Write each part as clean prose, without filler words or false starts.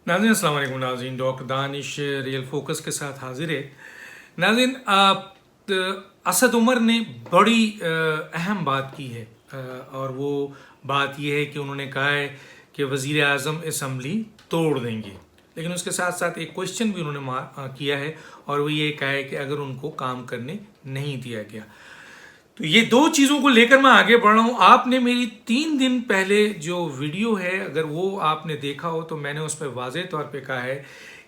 नाज़रीन अस्सलाम वालेकुम। नाज़रीन डॉक्टर दानिश रियल फोकस के साथ हाजिर है। नाज़रीन असद उमर ने बड़ी अहम बात की है और वो बात ये है कि उन्होंने कहा है कि वज़ीर आज़म असम्बली तोड़ देंगे, लेकिन उसके साथ साथ एक क्वेश्चन भी उन्होंने किया है और वो ये कहा है कि अगर उनको काम करने नहीं दिया गया। तो ये दो चीज़ों को लेकर मैं आगे बढ़ रहा हूँ। आपने मेरी 3 दिन पहले जो वीडियो है, अगर वो आपने देखा हो तो मैंने उस पर वाज़ेह तौर पे कहा है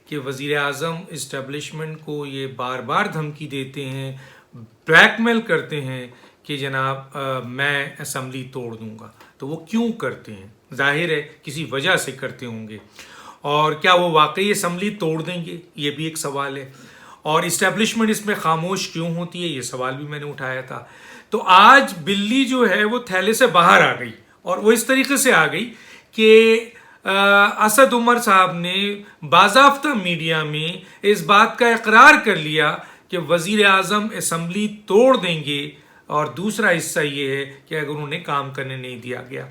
कि वज़ीर आज़म इस्टेब्लिशमेंट को ये बार बार धमकी देते हैं, ब्लैकमेल करते हैं कि जनाब मैं असम्बली तोड़ दूंगा। तो वो क्यों करते हैं? जाहिर है किसी वजह से करते होंगे, और क्या वो वाकई असम्बली तोड़ देंगे, ये भी एक सवाल है। और इस्टेब्लिशमेंट इसमें खामोश क्यों होती है, ये सवाल भी मैंने उठाया था। तो आज बिल्ली जो है वो थैले से बाहर आ गई, और वो इस तरीके से आ गई कि असद उमर साहब ने बाज़ाफ्ता मीडिया में इस बात का इकरार कर लिया कि वज़ीर आज़म असम्बली तोड़ देंगे, और दूसरा हिस्सा ये है कि अगर उन्हें काम करने नहीं दिया गया।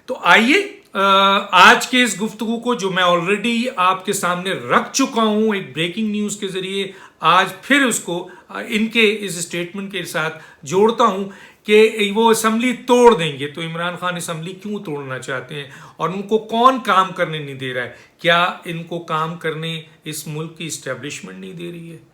तो आइए आज के इस गुफ्तगू को, जो मैं ऑलरेडी आपके सामने रख चुका हूं एक ब्रेकिंग न्यूज़ के ज़रिए, आज फिर उसको इनके इस स्टेटमेंट के साथ जोड़ता हूं कि वो असम्बली तोड़ देंगे। तो इमरान खान असम्बली क्यों तोड़ना चाहते हैं और उनको कौन काम करने नहीं दे रहा है? क्या इनको काम करने इस मुल्क की इस्टेब्लिशमेंट नहीं दे रही है,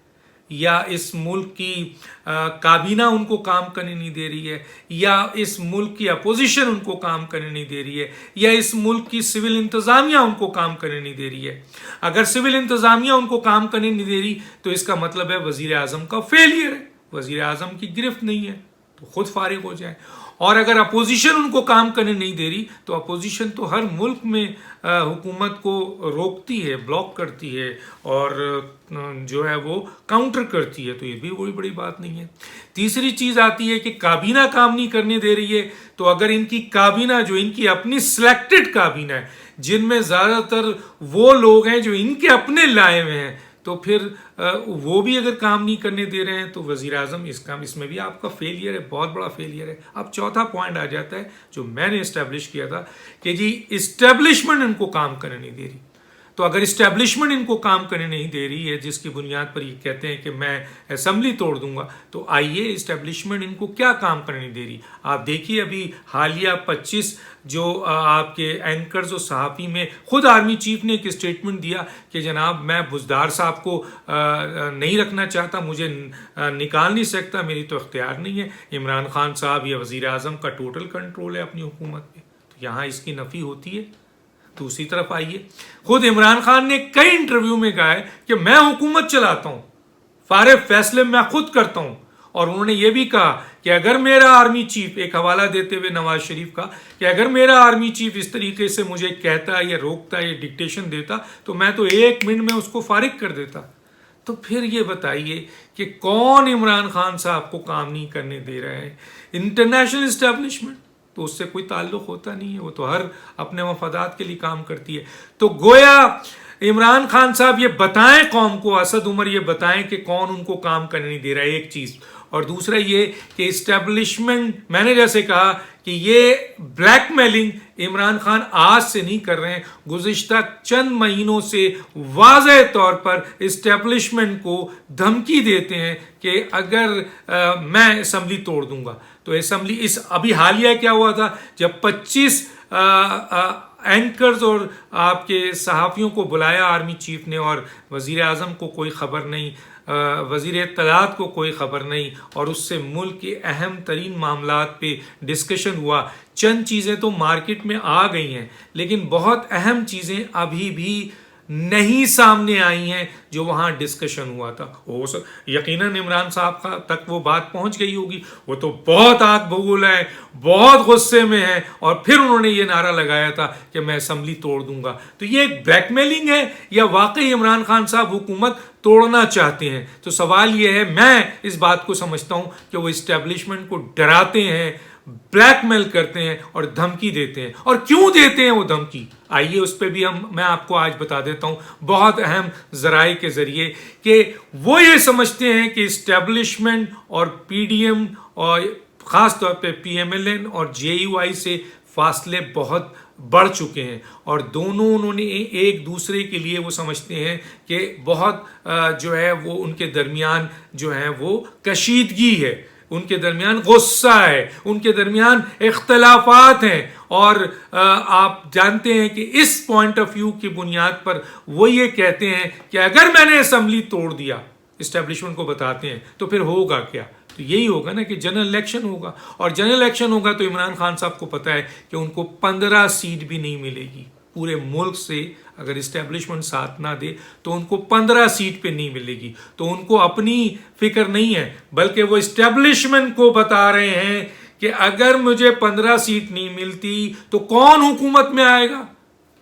या इस मुल्क की काबीना उनको काम करने नहीं दे रही है, या इस मुल्क की अपोजिशन उनको काम करने नहीं दे रही है, या इस मुल्क की सिविल इंतज़ामिया उनको काम करने नहीं दे रही है? अगर सिविल इंतज़ामिया उनको काम करने नहीं दे रही तो इसका मतलब है वज़ीर आज़म का फेलियर है, वज़ीर आज़म की गिरफ्त नहीं है, तो खुद फारिग हो जाए। और अगर अपोजिशन उनको काम करने नहीं दे रही तो अपोजिशन तो हर मुल्क में हुकूमत को रोकती है, ब्लॉक करती है, और जो है वो काउंटर करती है, तो ये भी कोई बड़ी बात नहीं है। तीसरी चीज़ आती है कि काबीना काम नहीं करने दे रही है। तो अगर इनकी काबीना, जो इनकी अपनी सिलेक्टेड काबीना है, जिनमें ज़्यादातर वो लोग हैं जो इनके अपने लाए हुए हैं, तो फिर वो भी अगर काम नहीं करने दे रहे हैं तो वज़ीर आज़म इसमें भी आपका फेलियर है, बहुत बड़ा फेलियर है। अब चौथा पॉइंट आ जाता है जो मैंने इस्टेब्लिश किया था कि जी इस्टेब्लिशमेंट इनको काम करने नहीं दे रही। तो अगर इस्टेब्लिशमेंट इनको काम करने नहीं दे रही है, जिसकी बुनियाद पर ये कहते हैं कि मैं असम्बली तोड़ दूंगा, तो आइए इस्टेब्लिशमेंट इनको क्या काम करने नहीं दे रही। आप देखिए अभी हालिया 25 जो आपके एंकर्स और सहाफ़ी में खुद आर्मी चीफ ने एक स्टेटमेंट दिया कि जनाब मैं बुज़दार साहब को नहीं रखना चाहता, मुझे निकाल नहीं सकता, मेरी तो इख्तियार नहीं है। इमरान खान साहब या वज़ीर आज़म का टोटल कंट्रोल है अपनी हुकूमत पे, तो यहाँ इसकी नफ़ी होती है। दूसरी तरफ आइए, खुद इमरान खान ने कई इंटरव्यू में कहा है कि मैं हुकूमत चलाता हूं, सारे फैसले मैं खुद करता हूं। और उन्होंने ये भी कहा कि अगर मेरा आर्मी चीफ, एक हवाला देते हुए नवाज शरीफ का, कि अगर मेरा आर्मी चीफ इस तरीके से मुझे कहता या रोकता या डिक्टेशन देता तो मैं तो 1 मिनट में उसको फारिग कर देता। तो फिर ये बताइए कि कौन इमरान खान साहब को काम नहीं करने दे रहा है? इंटरनेशनल इस्टेब्लिशमेंट, तो उससे कोई ताल्लुक होता नहीं है, वो तो हर अपने मफादात के लिए काम करती है। तो गोया इमरान खान साहब ये बताएं कौम को, असद उमर ये बताएं कि कौन उनको काम करने नहीं दे रहा है, एक चीज़। और दूसरा ये कि इस्टेब्लिशमेंट, मैंने जैसे कहा कि ये ब्लैकमेलिंग इमरान खान आज से नहीं कर रहे हैं, गुज़िश्ता चंद महीनों से वाज़ेह तौर पर इस्टेब्लिशमेंट को धमकी देते हैं कि अगर मैं असम्बली तोड़ दूंगा तो असम्बली, इस अभी हालिया क्या हुआ था जब 25 एंकर्स और आपके सहाफ़ियों को बुलाया आर्मी चीफ ने, और वज़ीर आज़म को कोई ख़बर नहीं, वज़ीर इत्तलात को कोई ख़बर नहीं, और उससे मुल्क के अहम तरीन मामलात पे डिस्कशन हुआ। चंद चीज़ें तो मार्केट में आ गई हैं, लेकिन बहुत अहम चीज़ें अभी भी नहीं सामने आई हैं जो वहाँ डिस्कशन हुआ था। हो यकीनन इमरान साहब का तक वो बात पहुँच गई होगी, वो तो बहुत आग बबूला है, बहुत गुस्से में है, और फिर उन्होंने ये नारा लगाया था कि मैं असम्बली तोड़ दूंगा। तो ये एक ब्लैकमेलिंग है या वाकई इमरान खान साहब हुकूमत तोड़ना चाहते हैं? तो सवाल ये है, मैं इस बात को समझता हूँ कि वो इस्टेब्लिशमेंट को डराते हैं, ब्लैकमेल करते हैं और धमकी देते हैं। और क्यों देते हैं वो धमकी, आइए उस पर भी मैं आपको आज बता देता हूं बहुत अहम जराए के जरिए, कि वो ये समझते हैं कि इस्टेब्लिशमेंट और पीडीएम और ख़ास तौर पे पीएमएलएन और जेयूआई से फासले बहुत बढ़ चुके हैं और दोनों उन्होंने एक दूसरे के लिए वो समझते हैं कि बहुत जो है वो उनके दरमियान जो है वो कशीदगी है, उनके दरमियान गुस्सा है, उनके दरमियान इख्तलाफात हैं। और आप जानते हैं कि इस पॉइंट ऑफ व्यू की बुनियाद पर वो ये कहते हैं कि अगर मैंने असेंबली तोड़ दिया, इस्टेब्लिशमेंट को बताते हैं, तो फिर होगा क्या? तो यही होगा ना कि जनरल इलेक्शन होगा, और जनरल इलेक्शन होगा तो इमरान खान साहब को पता है कि उनको 15 सीट भी नहीं मिलेगी पूरे मुल्क से। अगर इस्टेब्लिशमेंट साथ ना दे तो उनको 15 सीट पे नहीं मिलेगी। तो उनको अपनी फिक्र नहीं है, बल्कि वो इस्टेब्लिशमेंट को बता रहे हैं कि अगर मुझे 15 सीट नहीं मिलती तो कौन हुकूमत में आएगा?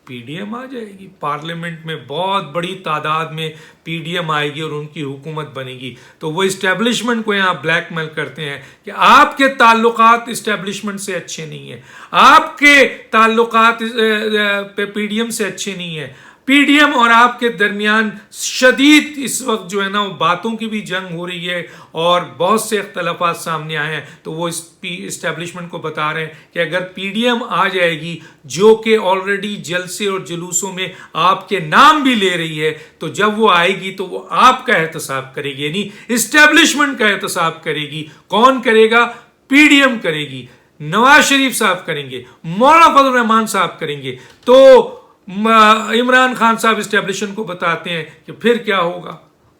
पीडीएम आ जाएगी। पार्लियामेंट में बहुत बड़ी तादाद में पीडीएम आएगी और उनकी हुकूमत बनेगी। तो वो इस्टेब्लिशमेंट को यहाँ ब्लैकमेल करते हैं कि आपके ताल्लुकात इस्टेब्लिशमेंट से अच्छे नहीं है, आपके ताल्लुकात पीडीएम से अच्छे नहीं है। पीडीएम और आपके दरमियान शदीद इस वक्त जो है ना वो बातों की भी जंग हो रही है और बहुत से इख्तलाफात सामने आए हैं। तो वो इस्टेब्लिशमेंट को बता रहे हैं कि अगर पीडीएम आ जाएगी, जो कि ऑलरेडी जलसे और जुलूसों में आपके नाम भी ले रही है, तो जब वो आएगी तो वो आपका एहतसाब करेगी, यानी इस्टेब्लिशमेंट का एहतसाब करेगी। कौन करेगा? पीडीएम करेगी, नवाज शरीफ साहब करेंगे, मौलाना फजल रहमान साहब करेंगे। तो इमरान खान साहब इस्टेब्लिशमेंट को बताते हैं कि फिर क्या होगा।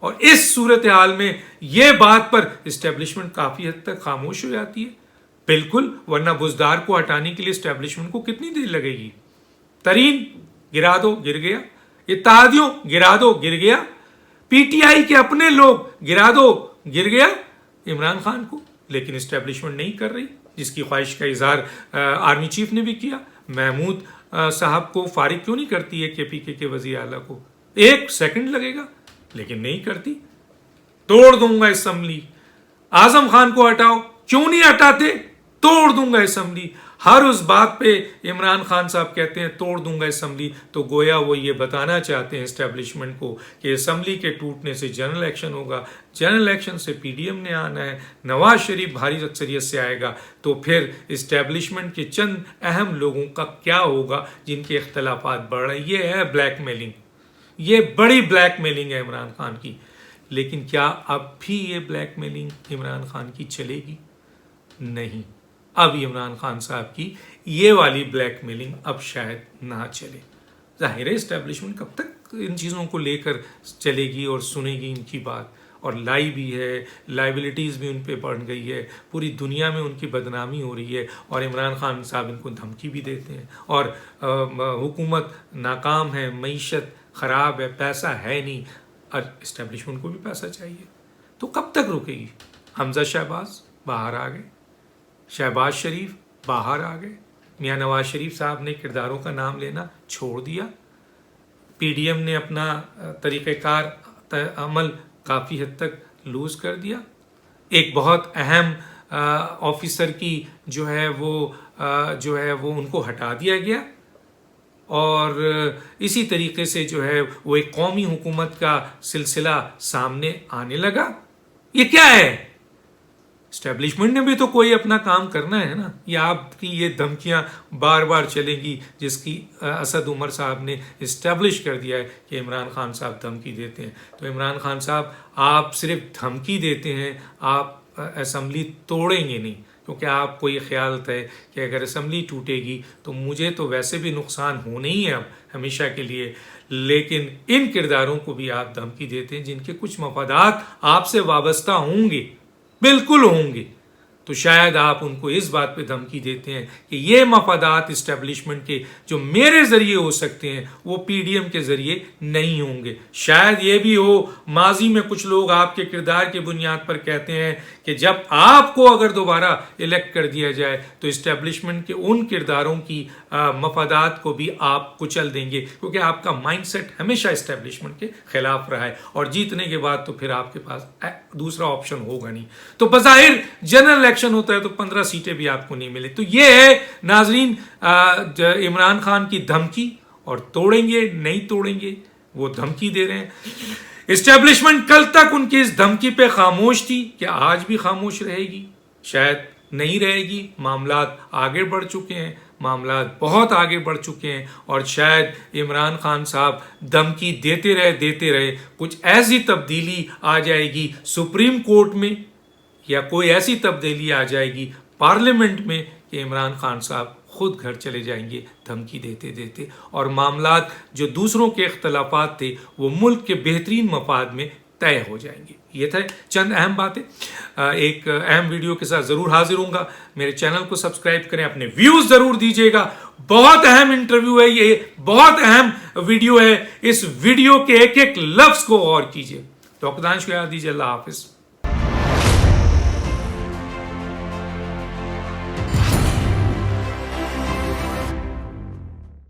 और इस सूरत हाल में यह बात पर इस्टेब्लिशमेंट काफी हद तक खामोश हो जाती है। बिल्कुल, वरना बुजदार को हटाने के लिए इस्टेब्लिशमेंट को कितनी देर लगेगी? तरीन गिरा दो, गिर गया। इत्तेहादियों गिरा दो, गिर गया। पीटीआई के अपने लोग गिरा दो, गिर गया इमरान खान को। लेकिन इस्टेब्लिशमेंट नहीं कर रही, जिसकी ख्वाहिश का इजहार आर्मी चीफ ने भी किया। महमूद साहब को फारिग क्यों नहीं करती है केपीके के वजीर आला को? 1 सेकंड लगेगा, लेकिन नहीं करती। तोड़ दूंगा असेंबली। आजम खान को हटाओ, क्यों नहीं हटाते? तोड़ दूंगा असेंबली। हर उस बात पे इमरान खान साहब कहते हैं तोड़ दूंगा असेंबली। तो गोया वो ये बताना चाहते हैं इस्टेब्लिशमेंट को कि असेंबली के टूटने से जनरल इलेक्शन होगा, जनरल इलेक्शन से पीडीएम ने आना है, नवाज शरीफ भारी अक्सरियत से आएगा। तो फिर इस्टेब्लिशमेंट के चंद अहम लोगों का क्या होगा जिनके इख्तलाफात बढ़ रहे हैं? ये है ब्लैकमेलिंग, ये बड़ी ब्लैकमेलिंग है इमरान खान की। लेकिन क्या अब भी ये ब्लैकमेलिंग इमरान खान की चलेगी? नहीं, अब इमरान खान साहब की ये वाली ब्लैकमेलिंग अब शायद ना चले। जाहिर है इस्टेब्लिशमेंट कब तक इन चीज़ों को लेकर चलेगी और सुनेगी इनकी बात। और लाई भी है, लाइबिलिटीज़ भी उन पर बढ़ गई है, पूरी दुनिया में उनकी बदनामी हो रही है। और इमरान खान साहब इनको धमकी भी देते हैं। और हुकूमत नाकाम है, मईशत ख़राब है, पैसा है नहीं, और इस्टेब्लिशमेंट को भी पैसा चाहिए। तो कब तक रुकेगी? हमजा शहबाज बाहर आ गए, शहबाज शरीफ बाहर आ गए, मियाँ नवाज शरीफ साहब ने किरदारों का नाम लेना छोड़ दिया, पीडीएम ने अपना तरीक़ेकार अमल काफ़ी हद तक लूज़ कर दिया। एक बहुत अहम ऑफिसर की जो है वो उनको हटा दिया गया। और इसी तरीके से जो है वो एक कौमी हुकूमत का सिलसिला सामने आने लगा। ये क्या है? इस्टेब्लिशमेंट ने भी तो कोई अपना काम करना है ना। ये आपकी ये धमकियां बार बार चलेंगी, जिसकी असद उमर साहब ने इस्टेब्लिश कर दिया है कि इमरान खान साहब धमकी देते हैं। तो इमरान खान साहब, आप सिर्फ धमकी देते हैं, आप असेंबली तोड़ेंगे नहीं, क्योंकि आपको ये ख्याल है कि अगर असेंबली टूटेगी तो मुझे तो वैसे भी नुकसान होने ही है अब हमेशा के लिए। लेकिन इन किरदारों को भी आप धमकी देते हैं जिनके कुछ मफादात आपसे वाबस्ता होंगे, बिल्कुल होंगे। तो शायद आप उनको इस बात पे धमकी देते हैं कि ये मफादात इस्टेब्लिशमेंट के जो मेरे ज़रिए हो सकते हैं वो पीडीएम के ज़रिए नहीं होंगे। शायद ये भी हो, माजी में कुछ लोग आपके किरदार की बुनियाद पर कहते हैं कि जब आपको अगर दोबारा इलेक्ट कर दिया जाए तो इस्टेब्लिशमेंट के उन किरदारों की मफादात को भी आप कुचल देंगे, क्योंकि आपका माइंडसेट हमेशा इस्टेब्लिशमेंट के खिलाफ रहा है। और जीतने के बाद तो फिर आपके पास दूसरा ऑप्शन होगा नहीं। तो बज़ाहिर जनरल इलेक्शन होता है तो 15 सीटें भी आपको नहीं मिले। तो ये है नाजरीन इमरान खान की धमकी। और तोड़ेंगे नहीं तोड़ेंगे, वो धमकी दे रहे हैं। इस्टेब्लिशमेंट कल तक उनकी इस धमकी पे खामोश थी, क्या आज भी खामोश रहेगी? शायद नहीं रहेगी। मामलात आगे बढ़ चुके हैं, मामला बहुत आगे बढ़ चुके हैं और शायद इमरान खान साहब धमकी देते रहे कुछ ऐसी तब्दीली आ जाएगी सुप्रीम कोर्ट में या कोई ऐसी तब्दीली आ जाएगी पार्लियामेंट में कि इमरान खान साहब खुद घर चले जाएंगे धमकी देते देते, और मामलात जो दूसरों के इख्तलाफात थे वो मुल्क के बेहतरीन मफाद में तय हो जाएंगे। ये थे चंद अहम बातें। एक अहम वीडियो के साथ ज़रूर हाजिर होऊंगा। मेरे चैनल को सब्सक्राइब करें, अपने व्यूज़ ज़रूर दीजिएगा। बहुत अहम इंटरव्यू है ये, बहुत अहम वीडियो है। इस वीडियो के एक एक लफ्ज़ को गौर कीजिए। डॉक्टर दानिश को याद दीजिए। अल्लाह हाफिज़।